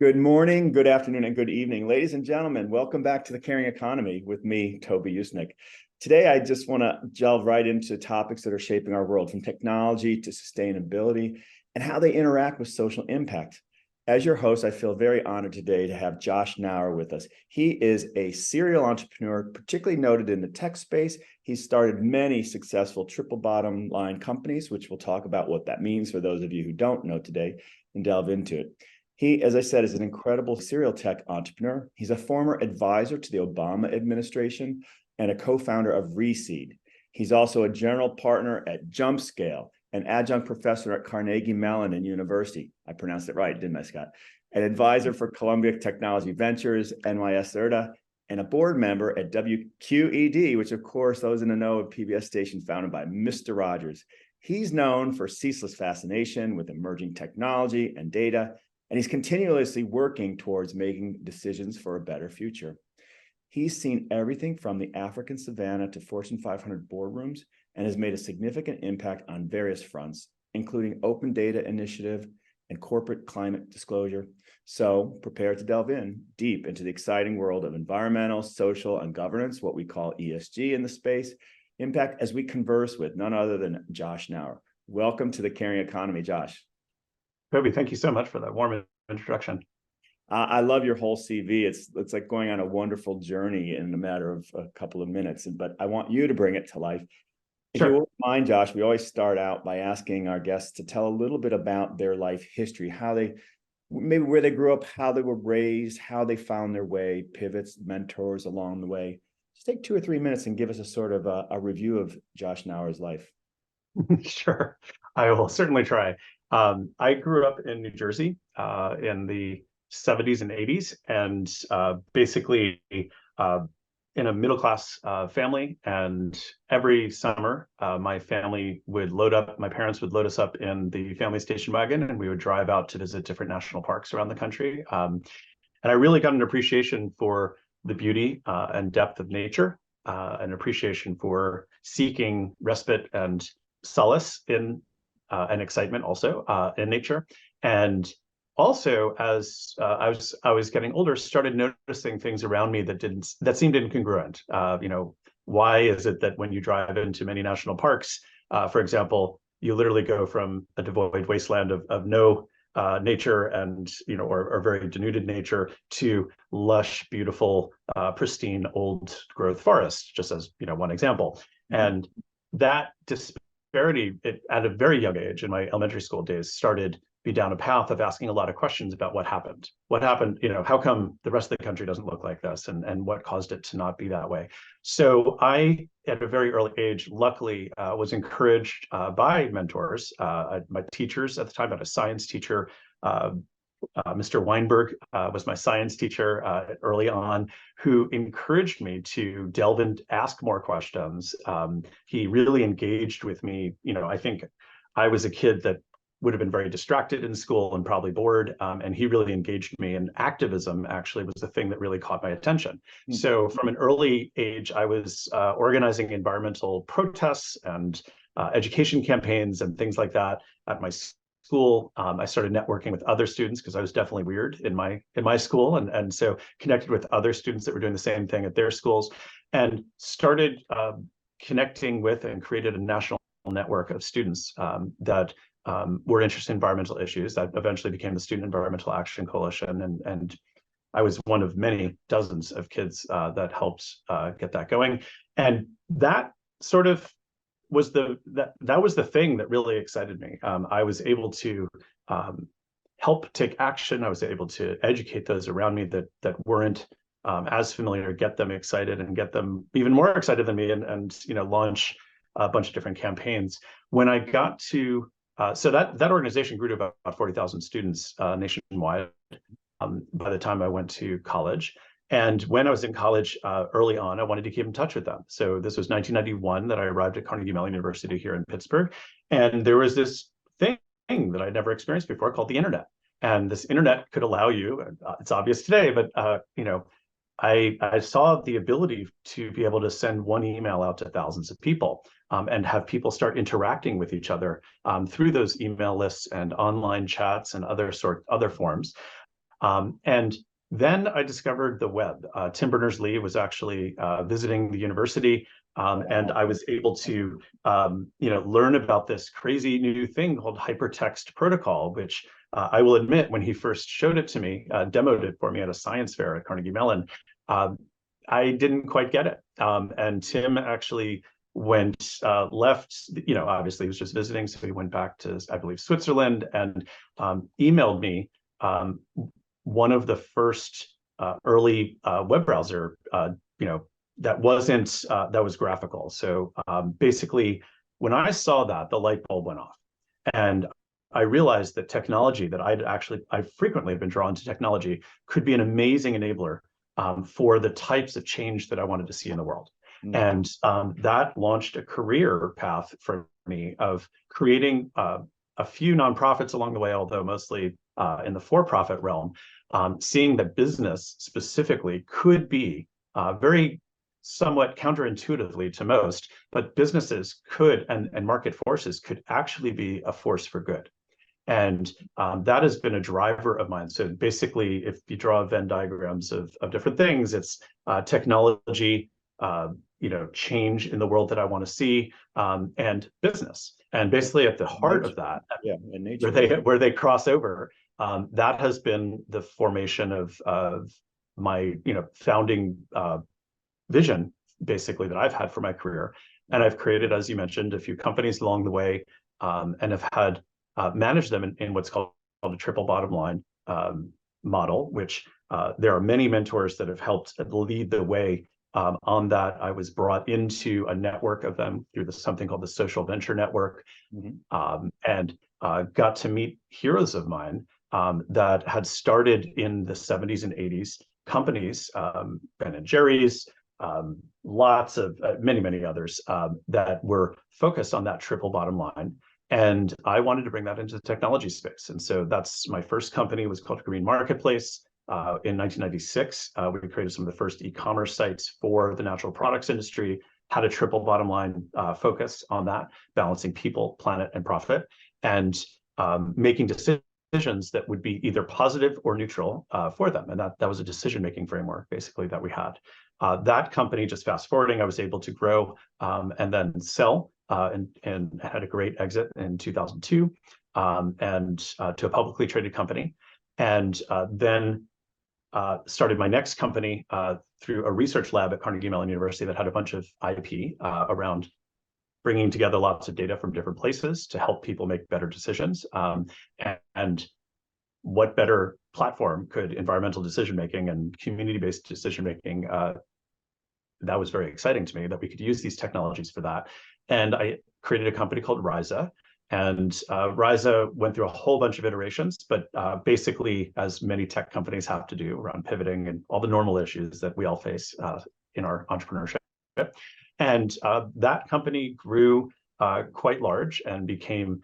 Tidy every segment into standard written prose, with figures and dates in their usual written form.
Good morning, good afternoon, and good evening. Ladies and gentlemen, welcome back to The Caring Economy with me, Toby Usnick. Today, I just want to delve right into topics that are shaping our world, from technology to sustainability and how they interact with social impact. As your host, I feel very honored today to have Josh Knauer with us. He is a serial entrepreneur, particularly noted in the tech space. He's started many successful triple bottom line companies, which we'll talk about what that means for those of you who don't know today and delve into it. He, as I said, is an incredible serial tech entrepreneur. He's a former advisor to the Obama administration and a co-founder of ReSeed. He's also a general partner at JumpScale, an adjunct professor at Carnegie Mellon University. I pronounced it right, didn't I, Scott? An advisor for Columbia Technology Ventures, NYS IRTA, and a board member at WQED, which, of course, those in the know of PBS station founded by Mr. Rogers. He's known for ceaseless fascination with emerging technology and data, and he's continuously working towards making decisions for a better future. He's seen everything from the African Savanna to Fortune 500 boardrooms and has made a significant impact on various fronts, including open data initiative and corporate climate disclosure. So prepare to delve in deep into the exciting world of environmental, social, and governance, what we call ESG in the space, impact, as we converse with none other than Josh Knauer. Welcome to The Caring Economy, Josh. Toby, thank you so much for that warm introduction. I love your whole CV. It's like going on a wonderful journey in a matter of a couple of minutes, but I want you to bring it to life. If you wouldn't mind, Josh, we always start out by asking our guests to tell a little bit about their life history, how they, maybe where they grew up, how they were raised, how they found their way, pivots, mentors along the way. Just take 2 or 3 minutes and give us a sort of a review of Josh Knauer's life. Sure, I will certainly try. I grew up in New Jersey in the 70s and 80s, and basically in a middle-class family. And every summer, my parents would load us up in the family station wagon, and we would drive out to visit different national parks around the country. And I really got an appreciation for the beauty and depth of nature, an appreciation for seeking respite and solace in and excitement also in nature. And also, as I was getting older, started noticing things around me that seemed incongruent. Why is it that when you drive into many national parks, for example, you literally go from a devoid wasteland of no nature and or very denuded nature to lush, beautiful, pristine old growth forest, just as one example. And that disparity at a very young age in my elementary school days started me down a path of asking a lot of questions about what happened. How come the rest of the country doesn't look like this, and what caused it to not be that way? So I, at a very early age, luckily was encouraged by mentors. My teachers at the time, I had a science teacher, Mr. Weinberg was my science teacher early on, who encouraged me to delve and ask more questions. He really engaged with me. I think I was a kid that would have been very distracted in school and probably bored, and he really engaged me. And activism actually was the thing that really caught my attention. Mm-hmm. So from an early age, I was organizing environmental protests and education campaigns and things like that at my school. I started networking with other students because I was definitely weird in my school, and so connected with other students that were doing the same thing at their schools, and started connecting with and created a national network of students that were interested in environmental issues. That eventually became the Student Environmental Action Coalition, and I was one of many dozens of kids that helped get that going. And that sort of was that was the thing that really excited me. I was able to help take action. I was able to educate those around me that weren't as familiar, get them excited and get them even more excited than me, and launch a bunch of different campaigns. When I got to so that organization grew to about 40,000 students nationwide by the time I went to college. And when I was in college early on, I wanted to keep in touch with them. So this was 1991 that I arrived at Carnegie Mellon University here in Pittsburgh. And there was this thing that I'd never experienced before called the internet. And this internet could allow you, it's obvious today, but I saw the ability to be able to send one email out to thousands of people. And have people start interacting with each other through those email lists and online chats and other forms. And then I discovered the web. Tim Berners-Lee was actually visiting the university, and I was able to learn about this crazy new thing called hypertext protocol, which I will admit, when he first showed it to me, demoed it for me at a science fair at Carnegie Mellon, I didn't quite get it. And Tim actually left, obviously he was just visiting, so he went back to, I believe, Switzerland, and emailed me one of the first early web browser, that was graphical. So basically, when I saw that, the light bulb went off, and I realized that technology, that I frequently have been drawn to technology, could be an amazing enabler for the types of change that I wanted to see in the world. And that launched a career path for me of creating a few nonprofits along the way, although mostly in the for-profit realm, seeing that business specifically could be very somewhat counterintuitively to most, but businesses could, and market forces could actually be a force for good. And that has been a driver of mine. So basically, if you draw Venn diagrams of different things, it's technology, change in the world that I want to see, and business. And basically at the heart of that, where they cross over, that has been the formation of my founding vision, basically, that I've had for my career. And I've created, as you mentioned, a few companies along the way, and have had managed them in what's called a triple bottom line model, which there are many mentors that have helped lead the way on that. I was brought into a network of them through something called the Social Venture Network, and got to meet heroes of mine that had started in the 70s and 80s, companies, Ben and Jerry's, lots of many others that were focused on that triple bottom line. And I wanted to bring that into the technology space. And so that's my first company, was called Green Marketplace. In 1996, we created some of the first e-commerce sites for the natural products industry, had a triple bottom line focus on that, balancing people, planet, and profit, and making decisions that would be either positive or neutral for them. And that was a decision-making framework, basically, that we had. That company, just fast forwarding, I was able to grow and then sell, and had a great exit in 2002, and to a publicly traded company. And then started my next company through a research lab at Carnegie Mellon University that had a bunch of IP around bringing together lots of data from different places to help people make better decisions. And what better platform could environmental decision-making and community-based decision-making, that was very exciting to me, that we could use these technologies for that. And I created a company called Ryza. And Ryza went through a whole bunch of iterations, but basically, as many tech companies have to do, around pivoting and all the normal issues that we all face in our entrepreneurship. And that company grew quite large and became,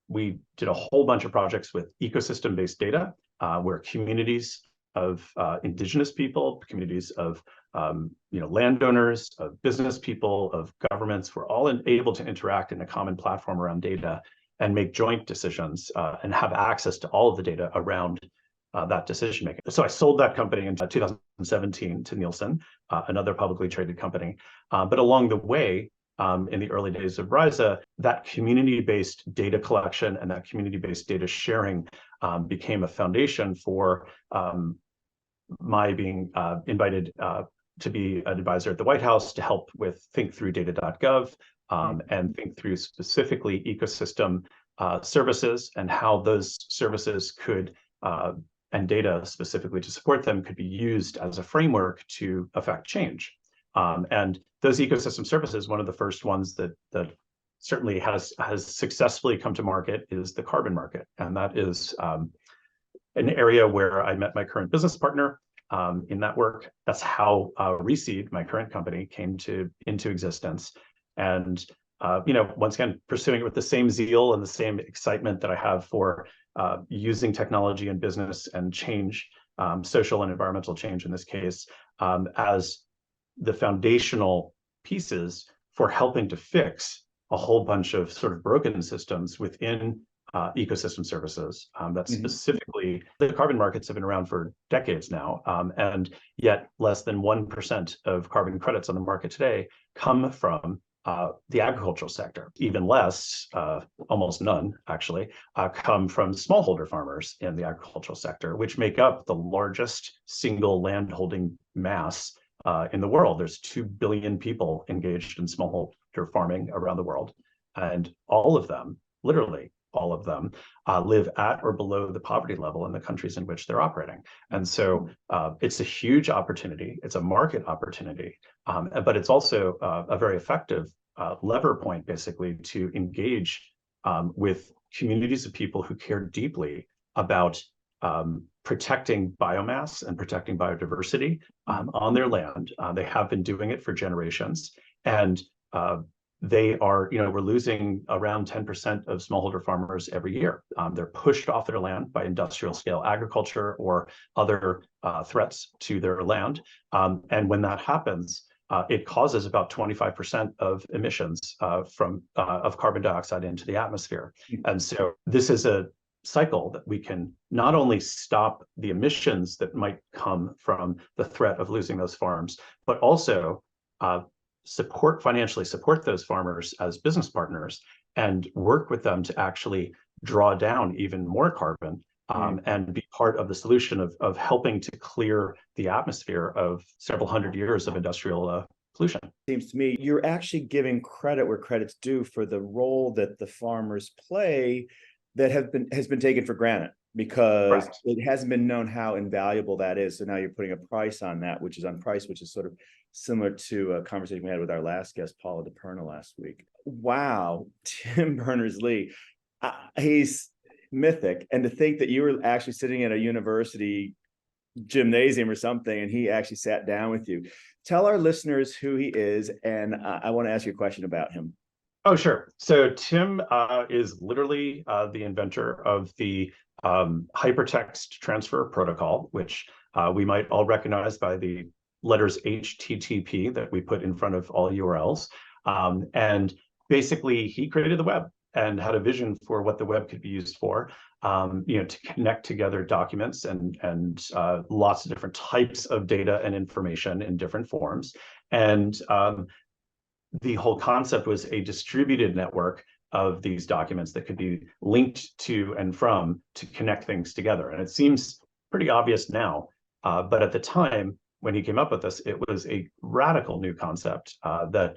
we did a whole bunch of projects with ecosystem-based data, where communities of indigenous people, communities of landowners, of business people, of governments, were all able to interact in a common platform around data and make joint decisions and have access to all of the data around that decision making. So I sold that company in 2017 to Nielsen, another publicly traded company. But along the way, in the early days of Ryza, that community-based data collection and that community-based data sharing became a foundation for my being invited to be an advisor at the White House to help with think through data.gov and think through specifically ecosystem services and how those services could, and data specifically to support them, could be used as a framework to affect change. And those ecosystem services, one of the first ones that certainly has successfully come to market is the carbon market. And that is an area where I met my current business partner in that work. That's how ReSeed, my current company, came into existence. And once again, pursuing it with the same zeal and the same excitement that I have for using technology in business and change, social and environmental change in this case, as the foundational pieces for helping to fix a whole bunch of sort of broken systems within ecosystem services. That's Mhm. specifically, the carbon markets have been around for decades now, and yet less than 1% of carbon credits on the market today come from the agricultural sector. Even less, almost none actually, come from smallholder farmers in the agricultural sector, which make up the largest single landholding mass in the world. There's 2 billion people engaged in smallholder farming around the world, and all of them, literally all of them, live at or below the poverty level in the countries in which they're operating. And so it's a huge opportunity. It's a market opportunity, but it's also a very effective lever point, basically, to engage with communities of people who care deeply about protecting biomass and protecting biodiversity on their land. They have been doing it for generations, and they are, we're losing around 10% of smallholder farmers every year. They're pushed off their land by industrial scale agriculture or other threats to their land. And when that happens, it causes about 25% of emissions of carbon dioxide into the atmosphere. And so this is a cycle that we can not only stop the emissions that might come from the threat of losing those farms, but also financially support those farmers as business partners and work with them to actually draw down even more carbon and be part of the solution of helping to clear the atmosphere of several hundred years of industrial pollution. Seems to me you're actually giving credit where credit's due for the role that the farmers play that has been taken for granted, because Correct. it hasn't been known how invaluable that is. So now you're putting a price on that, which is unpriced, which is sort of similar to a conversation we had with our last guest, Paula DePerna, last week. Wow, Tim Berners-Lee, he's mythic. And to think that you were actually sitting at a university gymnasium or something, and he actually sat down with you. Tell our listeners who he is, and I want to ask you a question about him. Oh, sure. So Tim is literally the inventor of the hypertext transfer protocol, which we might all recognize by the letters HTTP that we put in front of all URLs. And basically, he created the web and had a vision for what the web could be used for, to connect together documents and lots of different types of data and information in different forms. And the whole concept was a distributed network of these documents that could be linked to and from to connect things together. And it seems pretty obvious now, but at the time when he came up with this, it was a radical new concept that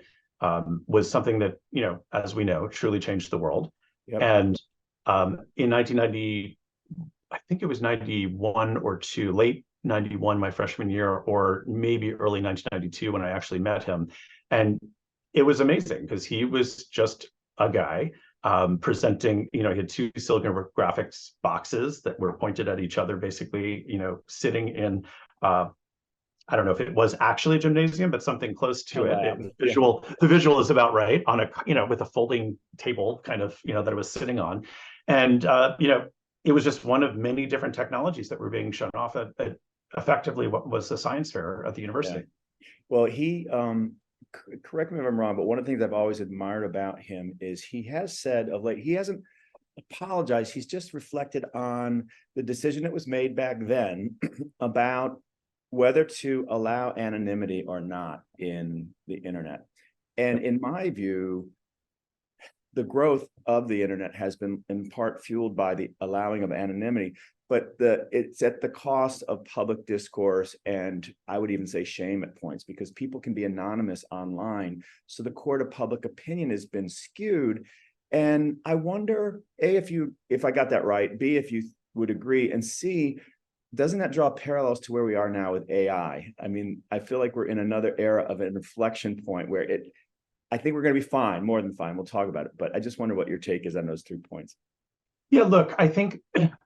was something that, as we know, truly changed the world. Yep. And in 1990, I think it was 91 or 2, late 91, my freshman year, or maybe early 1992 when I actually met him. And it was amazing because he was just a guy presenting, he had 2 silicon graphics boxes that were pointed at each other, basically, sitting in, I don't know if it was actually a gymnasium, but something close to it. The visual is about right, on a, with a folding table kind of, that it was sitting on. And, it was just one of many different technologies that were being shown off at effectively what was the science fair at the university. Yeah. Well, he, correct me if I'm wrong, but one of the things I've always admired about him is he has said of late, he hasn't apologized. He's just reflected on the decision that was made back then about whether to allow anonymity or not in the internet. And in my view, the growth of the internet has been in part fueled by the allowing of anonymity, but it's at the cost of public discourse, and I would even say shame at points, because people can be anonymous online. So the court of public opinion has been skewed. And I wonder, A, if I got that right, B, if you would agree, and C, doesn't that draw parallels to where we are now with AI? I mean, I feel like we're in another era of an inflection point where I think we're going to be fine, more than fine. We'll talk about it, but I just wonder what your take is on those 3 points. Yeah, look, I think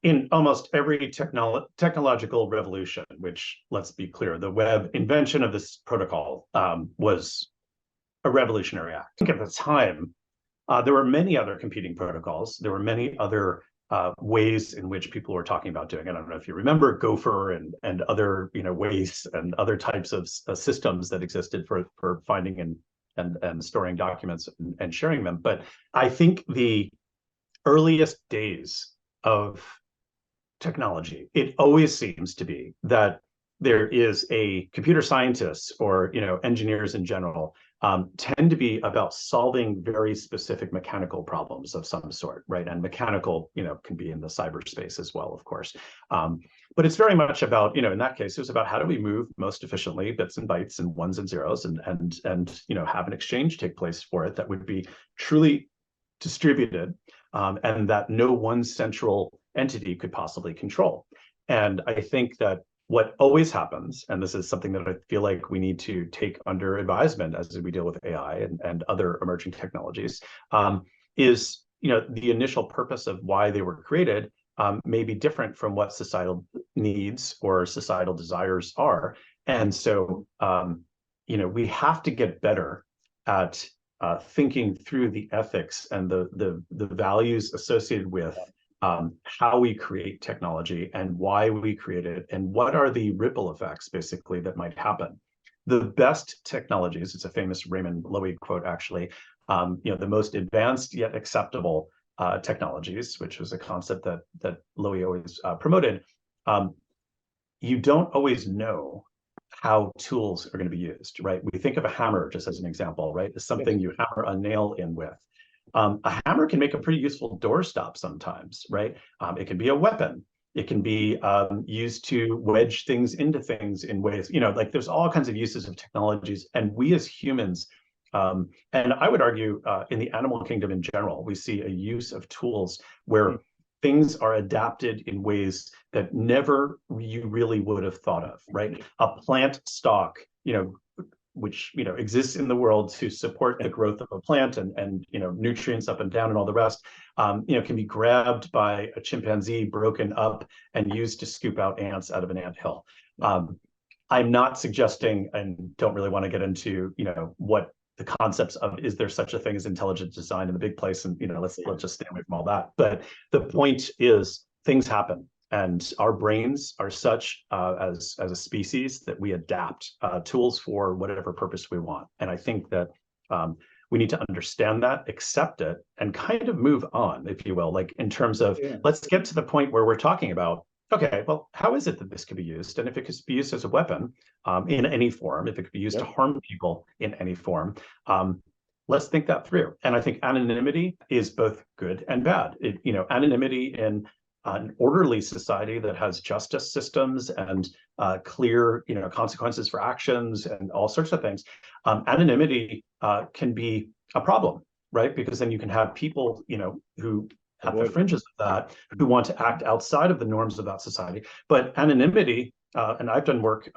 in almost every technological revolution, which, let's be clear, the web invention of this protocol was a revolutionary act. I think at the time, there were many other competing protocols. There were many other ways in which people were talking about doing it. I don't know if you remember Gopher and other ways and other types of systems that existed for finding and storing documents and sharing them. But I think the earliest days of technology, it always seems to be that there is a computer scientists or engineers in general tend to be about solving very specific mechanical problems of some sort, right? And mechanical, can be in the cyberspace as well, of course. But it's very much about, in that case, it was about how do we move most efficiently bits and bytes and ones and zeros and have an exchange take place for it that would be truly distributed and that no one central entity could possibly control. And I think that what always happens, and this is something that I feel like we need to take under advisement as we deal with AI and other emerging technologies, is the initial purpose of why they were created may be different from what societal needs or societal desires are. And so, we have to get better at thinking through the ethics and the values associated with how we create technology and why we create it and what are the ripple effects basically that might happen. The best technologies, it's a famous Raymond Loewy quote actually, the most advanced yet acceptable technologies, which was a concept that Loewy always promoted, you don't always know how tools are going to be used, right? We think of a hammer just as an example, right? As something you hammer a nail in with. A hammer can make a pretty useful doorstop sometimes, right? It can be a weapon. It can be used to wedge things into things in ways, like there's all kinds of uses of technologies. And we as humans, and I would argue in the animal kingdom in general, we see a use of tools where things are adapted in ways that never you really would have thought of, right? A plant stalk, which exists in the world to support the growth of a plant and nutrients up and down and all the rest, can be grabbed by a chimpanzee, broken up, and used to scoop out ants out of an anthill. I'm not suggesting, and don't really want to get into what the concepts of is there such a thing as intelligent design in the big place, and let's just stay away from all that. But the point is, things happen. And our brains are such as a species that we adapt tools for whatever purpose we want. And I think that we need to understand that, accept it, and kind of move on, if you will, like in terms of let's get to the point where we're talking about, okay, well, how is it that this could be used? And if it could be used as a weapon in any form, if it could be used to harm people in any form, let's think that through. And I think anonymity is both good and bad. Anonymity in an orderly society that has justice systems and clear, consequences for actions and all sorts of things, anonymity can be a problem, right? Because then you can have people, who at the fringes of that, who want to act outside of the norms of that society. But anonymity, and I've done work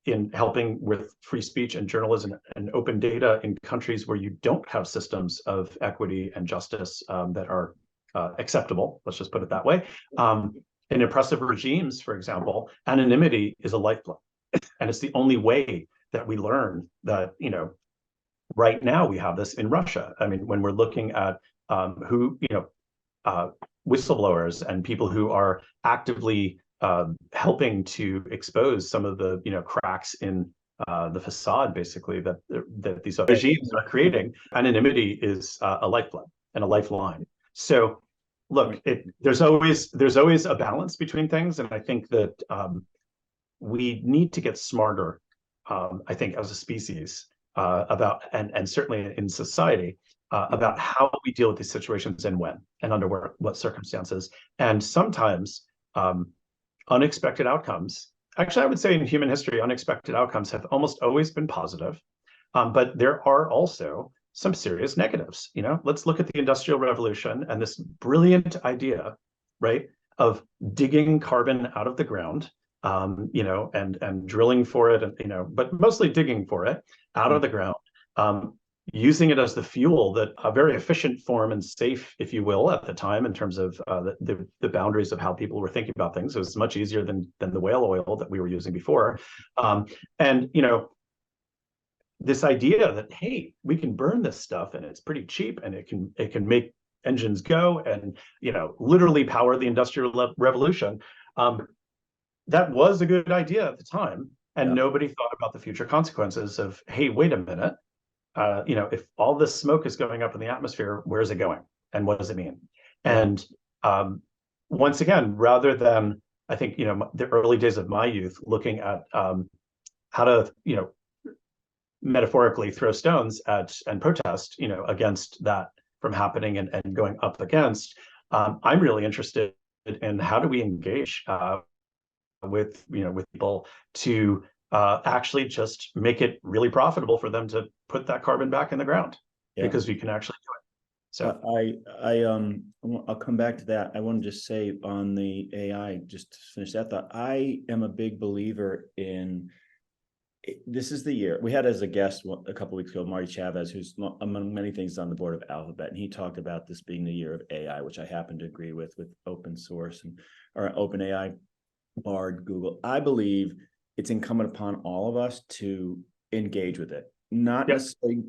in helping with free speech and journalism and open data in countries where you don't have systems of equity and justice that are acceptable, let's just put it that way. In oppressive regimes, for example, anonymity is a lifeblood. And it's the only way that we learn that, right now we have this in Russia. I mean, when we're looking at who, whistleblowers and people who are actively helping to expose some of the, cracks in the facade, basically, that these regimes are creating, anonymity is a lifeblood and a lifeline. So look, there's always a balance between things, and I think that we need to get smarter. I think as a species about and certainly in society about how we deal with these situations and when and under what circumstances. And sometimes unexpected outcomes. Actually, I would say in human history, unexpected outcomes have almost always been positive, but there are also some serious negatives. Let's look at the Industrial Revolution and this brilliant idea, right, of digging carbon out of the ground, and drilling for it, and but mostly digging for it out of the ground, using it as the fuel, that a very efficient form and safe, if you will, at the time in terms of the boundaries of how people were thinking about things. It was much easier than the whale oil that we were using before, and this idea that, hey, we can burn this stuff and it's pretty cheap and it can make engines go and literally power the Industrial Revolution. That was a good idea at the time, and nobody thought about the future consequences of, hey, wait a minute, if all this smoke is going up in the atmosphere, where's it going and what does it mean? And once again, rather than, I think, the early days of my youth, looking at how to, metaphorically throw stones at and protest, against that from happening and going up against, I'm really interested in how do we engage with people to actually just make it really profitable for them to put that carbon back in the ground, because we can actually do it. So I'll come back to that. I want to just say on the AI, just to finish that thought, I am a big believer in, this is the year. We had as a guest a couple of weeks ago, Marty Chavez, who's among many things on the board of Alphabet. And he talked about this being the year of AI, which I happen to agree with open source or open AI, Bard, Google. I believe it's incumbent upon all of us to engage with it. Not necessarily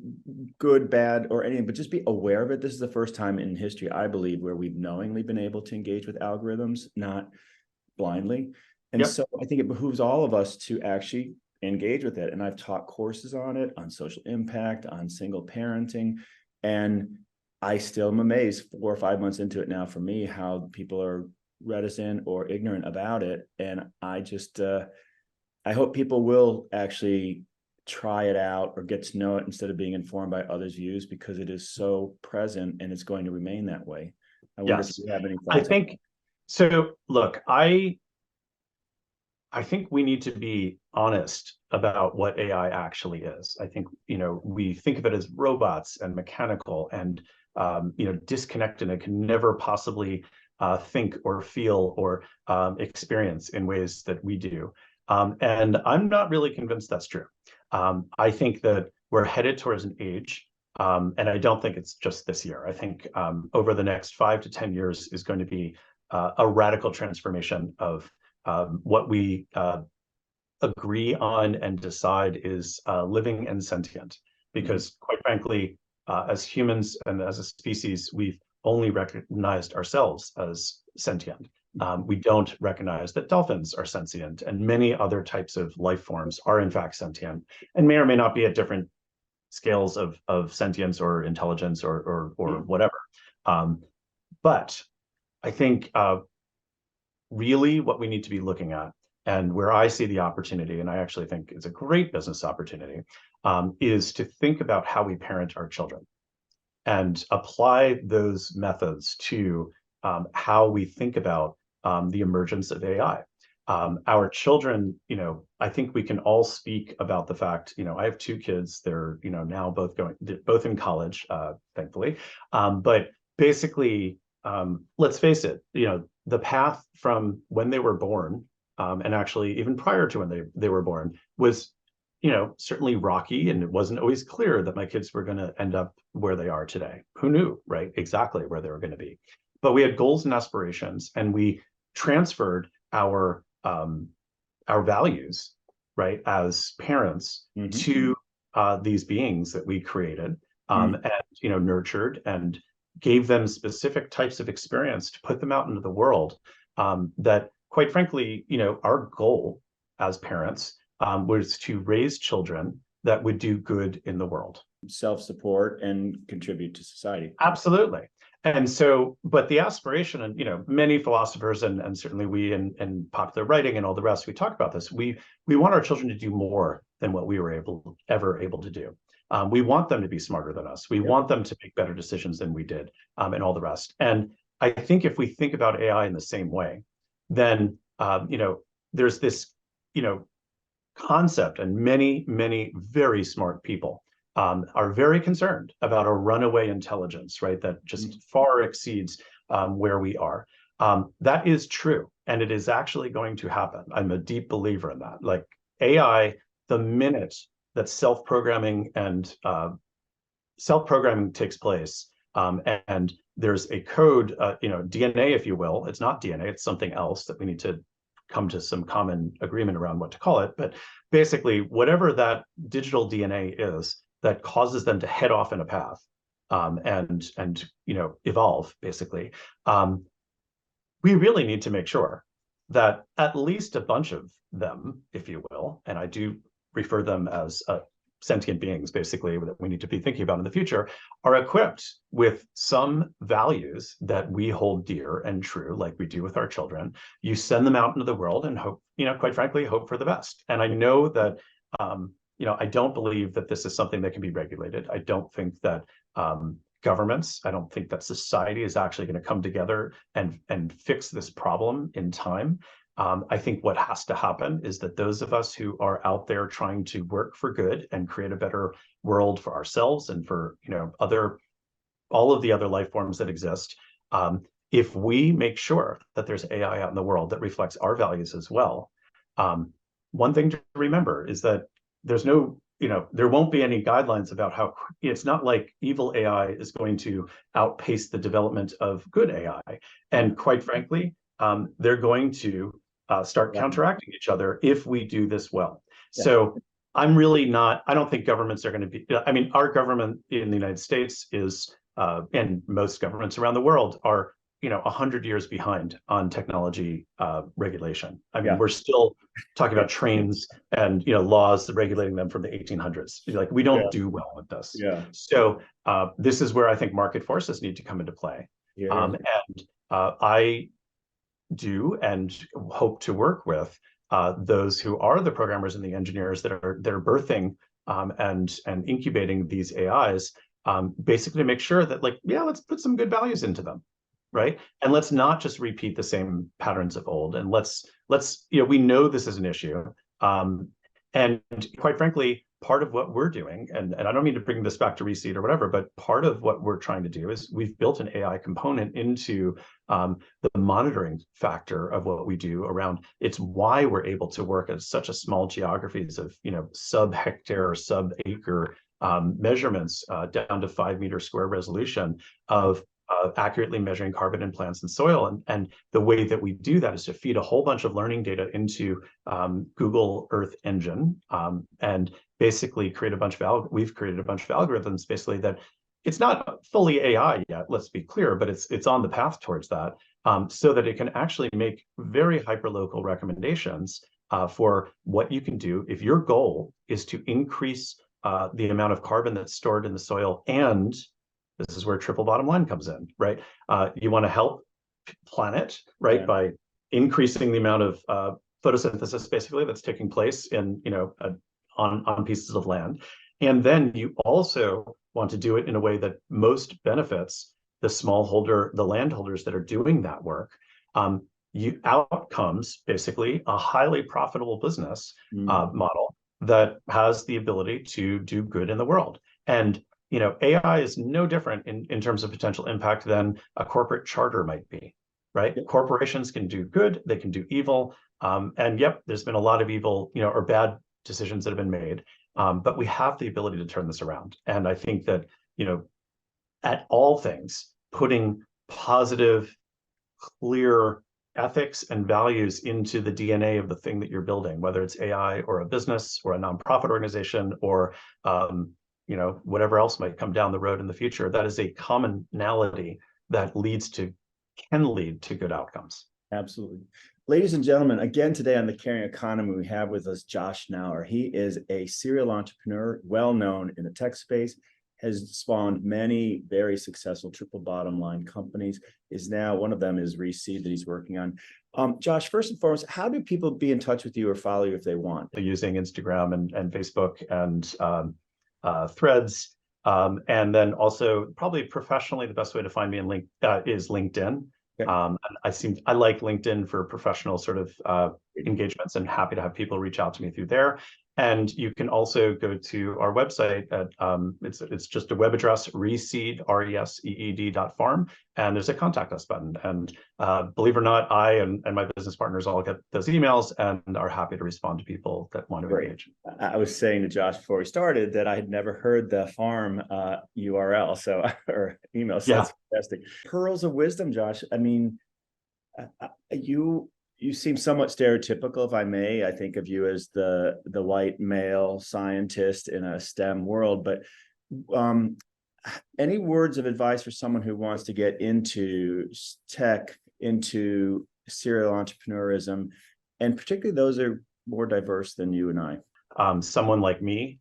good, bad, or anything, but just be aware of it. This is the first time in history, I believe, where we've knowingly been able to engage with algorithms, not blindly. And so I think it behooves all of us to actually engage with it. And I've taught courses on it, on social impact, on single parenting. And I still am amazed 4 or 5 months into it now, for me, how people are reticent or ignorant about it. And I just, I hope people will actually try it out or get to know it instead of being informed by others' views, because it is so present and it's going to remain that way. I wonder if you have any thoughts. I think so. Look, I think we need to be honest about what AI actually is. I think, we think of it as robots and mechanical and, disconnected and can never possibly think or feel or experience in ways that we do. And I'm not really convinced that's true. I think that we're headed towards an age, and I don't think it's just this year. I think over the next 5 to 10 years is going to be a radical transformation of what we agree on and decide is living and sentient. Because quite frankly, as humans and as a species, we've only recognized ourselves as sentient. We don't recognize that dolphins are sentient, and many other types of life forms are in fact sentient, and may or may not be at different scales of sentience or intelligence or whatever. But I think really what we need to be looking at, and where I see the opportunity, and I actually think it's a great business opportunity, is to think about how we parent our children and apply those methods to how we think about the emergence of AI. Our children, I think we can all speak about the fact, I have 2 kids. They're, now both in college, thankfully. But basically, let's face it, the path from when they were born, and actually even prior to when they were born, was, certainly rocky, and it wasn't always clear that my kids were going to end up where they are today. Who knew, right? Exactly where they were going to be. But we had goals and aspirations, and we transferred our values, right, as parents to these beings that we created, and nurtured, and gave them specific types of experience to put them out into the world. That, quite frankly, our goal as parents was to raise children that would do good in the world, self-support and contribute to society. Absolutely. And so, but the aspiration, and many philosophers and certainly we in popular writing and all the rest, we talk about this. We want our children to do more than what we were ever able to do. We want them to be smarter than us. We want them to make better decisions than we did, and all the rest. And I think if we think about AI in the same way, then there's this concept, and many very smart people are very concerned about a runaway intelligence, right? That just far exceeds where we are. That is true, and it is actually going to happen. I'm a deep believer in that. Like AI, the minute that self-programming takes place, and there's a code, DNA, if you will. It's not DNA, it's something else that we need to come to some common agreement around what to call it. But basically, whatever that digital DNA is that causes them to head off in a path, and evolve, basically, we really need to make sure that at least a bunch of them, if you will, and I do refer them as sentient beings, basically, that we need to be thinking about in the future, are equipped with some values that we hold dear and true, like we do with our children. You send them out into the world and hope, quite frankly, hope for the best. And I know that, I don't believe that this is something that can be regulated. I don't think that governments, I don't think that society is actually going to come together and fix this problem in time. I think what has to happen is that those of us who are out there trying to work for good and create a better world for ourselves and for all of the other life forms that exist, if we make sure that there's AI out in the world that reflects our values as well, one thing to remember is that there's no, there won't be any guidelines about how, it's not like evil AI is going to outpace the development of good AI. And quite frankly, they're going to start counteracting each other if we do this well. Yeah. So I'm really not, I don't think governments are going to be, our government in the United States is, and most governments around the world are, 100 years behind on technology regulation. We're still talking about trains and, laws regulating them from the 1800s. Like, we don't do well with this. Yeah. So this is where I think market forces need to come into play. Yeah. I do and hope to work with those who are the programmers and the engineers that are birthing and incubating these AIs, basically to make sure that, let's put some good values into them, right? And let's not just repeat the same patterns of old. And let's we know this is an issue, and quite frankly, part of what we're doing, and I don't mean to bring this back to ReSeed or whatever, but part of what we're trying to do is we've built an AI component into the monitoring factor of what we do around. It's why we're able to work at such a small geographies of, sub-hectare, sub-acre measurements down to 5 meter square resolution of accurately measuring carbon in plants and soil. And the way that we do that is to feed a whole bunch of learning data into Google Earth Engine, and basically we've created a bunch of algorithms basically that it's not fully AI yet, let's be clear, but it's on the path towards that, so that it can actually make very hyperlocal recommendations for what you can do if your goal is to increase the amount of carbon that's stored in the soil. And this is where triple bottom line comes in, right? You want to help planet, right, yeah, by increasing the amount of photosynthesis basically that's taking place in, on pieces of land. And then you also want to do it in a way that most benefits the smallholder, the landholders that are doing that work. Out comes basically a highly profitable business model that has the ability to do good in the world. And AI is no different in terms of potential impact than a corporate charter might be, right? Yep. Corporations can do good, they can do evil. And yep, there's been a lot of evil, or bad decisions that have been made. But we have the ability to turn this around. And I think that, at all things, putting positive, clear ethics and values into the DNA of the thing that you're building, whether it's AI or a business or a nonprofit organization or whatever else might come down the road in the future, that is a commonality that can lead to good outcomes. Absolutely. Ladies and gentlemen, again, today on the Caring Economy, we have with us Josh Knauer. He is a serial entrepreneur, well-known in the tech space, has spawned many very successful triple bottom line companies. One of them is ReSeed that he's working on. Josh, first and foremost, how do people be in touch with you or follow you if they want? Using Instagram and Facebook and Threads. And then also probably professionally, the best way to find me is LinkedIn. Okay. I like LinkedIn for professional sort of engagements, and happy to have people reach out to me through there. And you can also go to our website at it's just a web address, ReSeed, ReSeed.farm, and there's a contact us button. And believe it or not, I and my business partners all get those emails and are happy to respond to people that want to engage. I was saying to Josh before we started that I had never heard the farm URL, or email. So yeah. That's fantastic. Pearls of wisdom, Josh. You seem somewhat stereotypical, if I may. I think of you as the white male scientist in a STEM world, but any words of advice for someone who wants to get into tech, into serial entrepreneurism, and particularly those are more diverse than you and I? Someone like me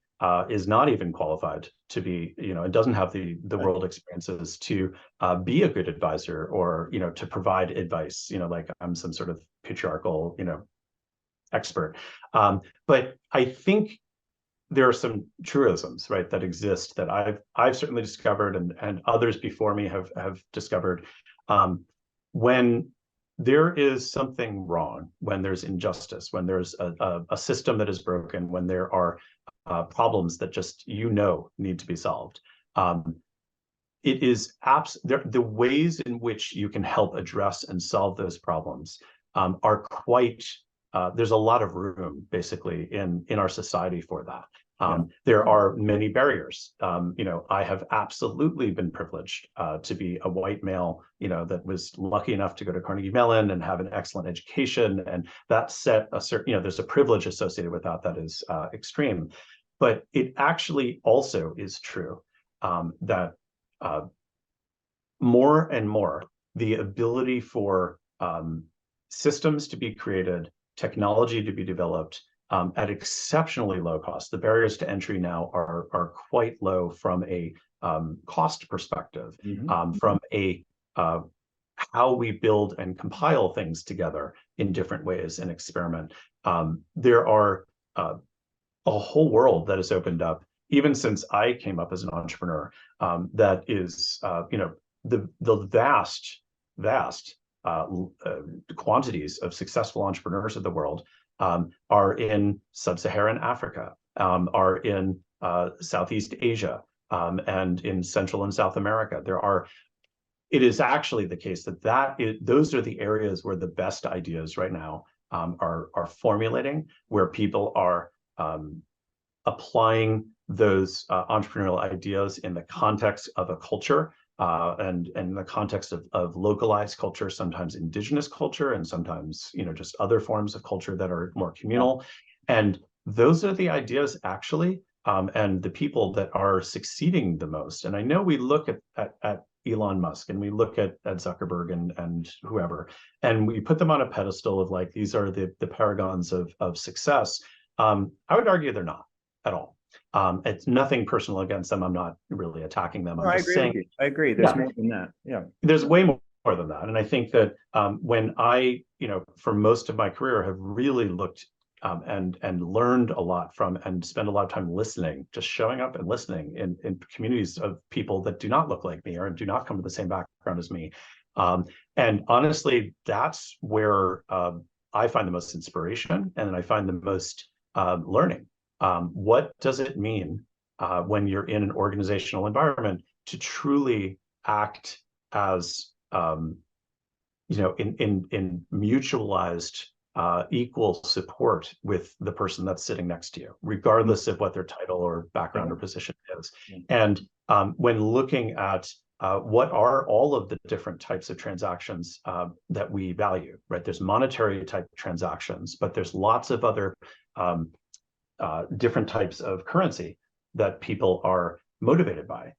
is not even qualified to be, and doesn't have the world experiences to be a good advisor, or, to provide advice, like I'm some sort of patriarchal, expert. But I think there are some truisms, right, that exist that I've certainly discovered, and others before me have discovered. When there is something wrong, when there's injustice, when there's a system that is broken, when there are problems that just need to be solved, it is the ways in which you can help address and solve those problems are quite. There's a lot of room, basically, in our society for that. There are many barriers. I have absolutely been privileged to be a white male, that was lucky enough to go to Carnegie Mellon and have an excellent education, and that set a certain, there's a privilege associated with that is extreme. But it actually also is true that more and more the ability for systems to be created, technology to be developed at exceptionally low cost. The barriers to entry now are quite low from a cost perspective, from a how we build and compile things together in different ways and experiment. There are a whole world that has opened up, even since I came up as an entrepreneur, that is, the vast quantities of successful entrepreneurs of the world are in sub-Saharan Africa, are in Southeast Asia, and in Central and South America. It is actually the case that those are the areas where the best ideas right now are formulating, where people are applying those entrepreneurial ideas in the context of a culture, and in the context of localized culture, sometimes indigenous culture, and sometimes just other forms of culture that are more communal. And those are the ideas, actually, and the people that are succeeding the most. And I know we look at Elon Musk, and we look at Zuckerberg and whoever, and we put them on a pedestal of like, these are the paragons of success. I would argue they're not at all. It's nothing personal against them. I'm not really attacking them. I'm just saying. I agree. There's more than that. Yeah. There's way more than that. And I think that when I, for most of my career, have really looked and learned a lot from, and spend a lot of time listening, just showing up and listening in communities of people that do not look like me or do not come from the same background as me. And honestly, that's where I find the most inspiration, and I find the most learning. What does it mean when you're in an organizational environment to truly act as in mutualized equal support with the person that's sitting next to you, regardless of what their title or background or position is. And when looking at what are all of the different types of transactions that we value, right? There's monetary type transactions, but there's lots of other different types of currency that people are motivated by,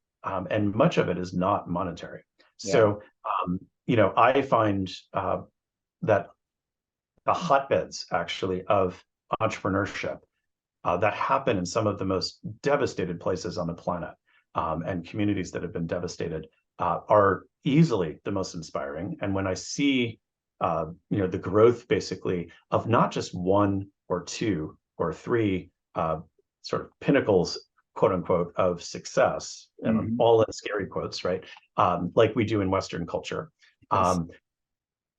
and much of it is not monetary. So, I find that the hotbeds, actually, of entrepreneurship that happen in some of the most devastated places on the planet, and communities that have been devastated, are easily the most inspiring. And when I see, the growth, basically, of not just one or two or three sort of pinnacles, quote unquote, of success, and all in scary quotes, right? Like we do in Western culture. Yes.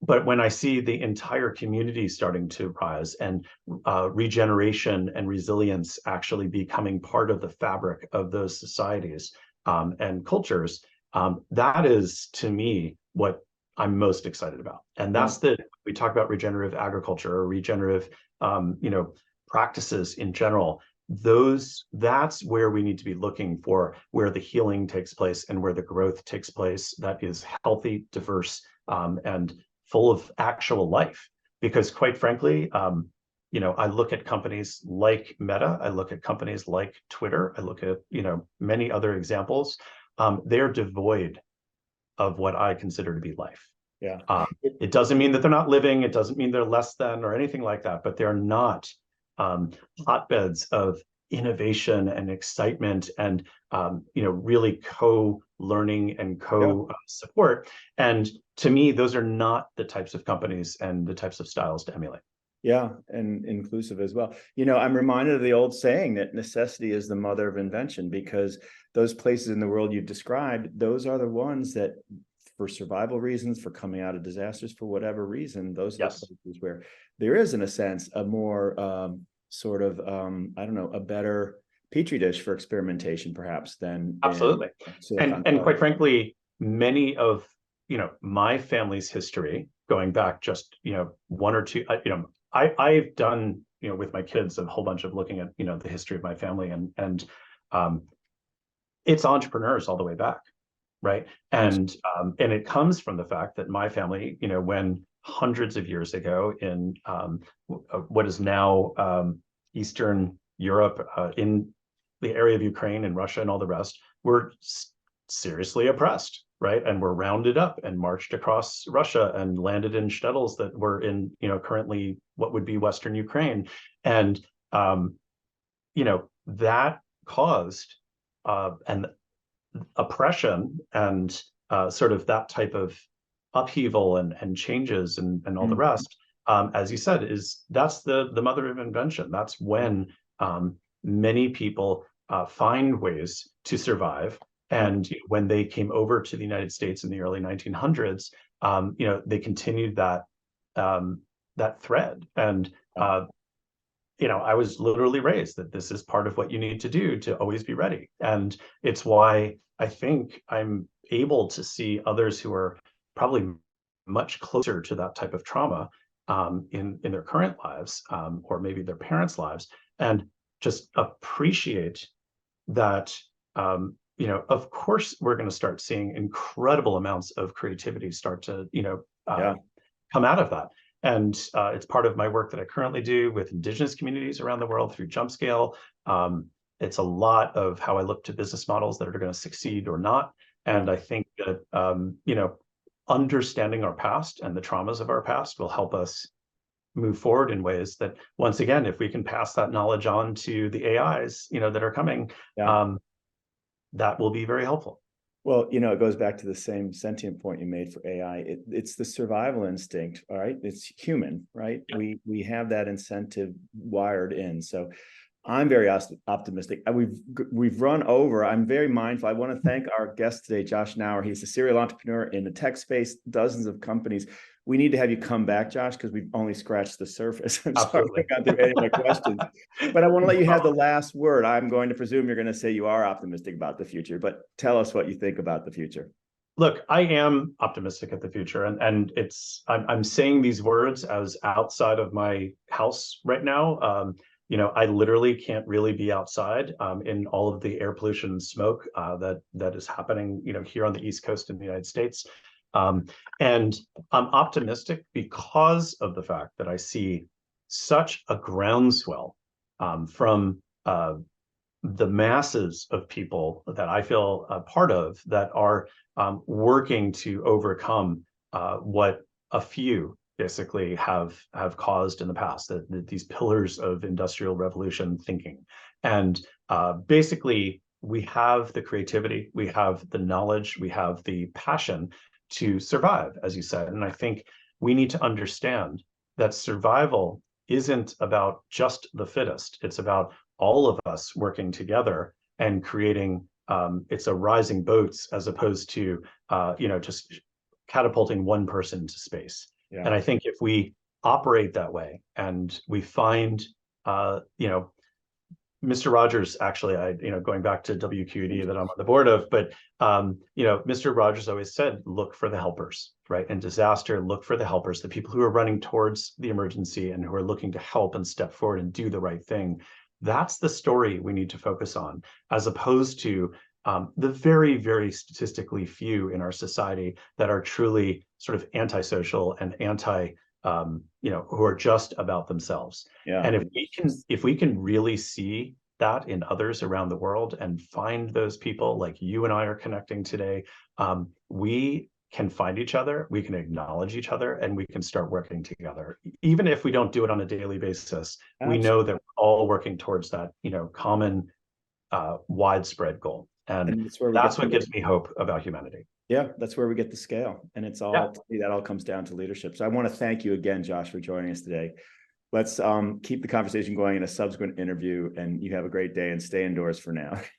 But when I see the entire community starting to rise, and regeneration and resilience actually becoming part of the fabric of those societies and cultures, that is, to me, what I'm most excited about. And that's we talk about regenerative agriculture or regenerative, practices in general. That's where we need to be looking for, where the healing takes place and where the growth takes place, that is healthy, diverse, and full of actual life. Because quite frankly, I look at companies like Meta, I look at companies like Twitter, I look at, many other examples. They're devoid of what I consider to be life. Yeah. It doesn't mean that they're not living. It doesn't mean they're less than or anything like that, but they're not hotbeds of innovation and excitement and really co-learning and co-support. And to me, those are not the types of companies and the types of styles to emulate. Yeah, and inclusive as well. I'm reminded of the old saying that necessity is the mother of invention, because those places in the world you've described, those are the ones that, for survival reasons, for coming out of disasters, for whatever reason, those are the places where there is, in a sense, a more a better petri dish for experimentation, perhaps, than absolutely. And quite frankly, many of my family's history, going back just one or two, I've done with my kids a whole bunch of looking at the history of my family, and it's entrepreneurs all the way back, right? And it comes from the fact that my family, when hundreds of years ago in what is now Eastern Europe, in the area of Ukraine and Russia and all the rest, were seriously oppressed, right? And were rounded up and marched across Russia and landed in shtetls that were in, currently what would be Western Ukraine. And, that caused an oppression and sort of that type of upheaval and changes and all the rest. As you said, that's the mother of invention. That's when many people find ways to survive. And when they came over to the United States in the early 1900s, they continued that thread. And I was literally raised that this is part of what you need to do to always be ready. And it's why I think I'm able to see others who are probably much closer to that type of trauma in their current lives, or maybe their parents' lives, and just appreciate that. Of course, we're going to start seeing incredible amounts of creativity start to, come out of that. And it's part of my work that I currently do with Indigenous communities around the world through JumpScale. It's a lot of how I look to business models that are going to succeed or not. And I think that, understanding our past and the traumas of our past will help us move forward in ways that, once again, if we can pass that knowledge on to the AIs, that are coming, that will be very helpful. Well, it goes back to the same sentient point you made for AI. It's the survival instinct, all right? It's human, right? Yeah. We have that incentive wired in. So I'm very optimistic. We've run over. I'm very mindful. I want to thank our guest today, Josh Knauer. He's a serial entrepreneur in the tech space, dozens of companies. We need to have you come back, Josh, because we've only scratched the surface. I'm Absolutely. sorry I got through any of my questions, but I want to let you have the last word. I'm going to presume you're going to say you are optimistic about the future, but tell us what you think about the future. Look, I am optimistic at the future, and I'm saying these words as outside of my house right now. I literally can't really be outside in all of the air pollution and smoke that is happening, here on the East Coast in the United States. And I'm optimistic because of the fact that I see such a groundswell from the masses of people that I feel a part of that are working to overcome what a few basically have caused in the past, these pillars of industrial revolution thinking. And basically, we have the creativity, we have the knowledge, we have the passion to survive, as you said. And I think we need to understand that survival isn't about just the fittest. It's about all of us working together and creating, it's a rising boats as opposed to, just catapulting one person to space. Yeah. And I think if we operate that way and we find, Mr. Rogers, actually, going back to WQED that I'm on the board of, but, Mr. Rogers always said, look for the helpers, right? In disaster, look for the helpers, the people who are running towards the emergency and who are looking to help and step forward and do the right thing. That's the story we need to focus on, as opposed to the very, very statistically few in our society that are truly sort of antisocial and who are just about themselves. Yeah. And if we can really see that in others around the world and find those people like you and I are connecting today, we can find each other, we can acknowledge each other, and we can start working together. Even if we don't do it on a daily basis, we know that we're all working towards that, common widespread goal. And that's what gives me hope about humanity. Yeah, that's where we get the scale. And it's all, that all comes down to leadership. So I want to thank you again, Josh, for joining us today. Let's keep the conversation going in a subsequent interview, and you have a great day and stay indoors for now.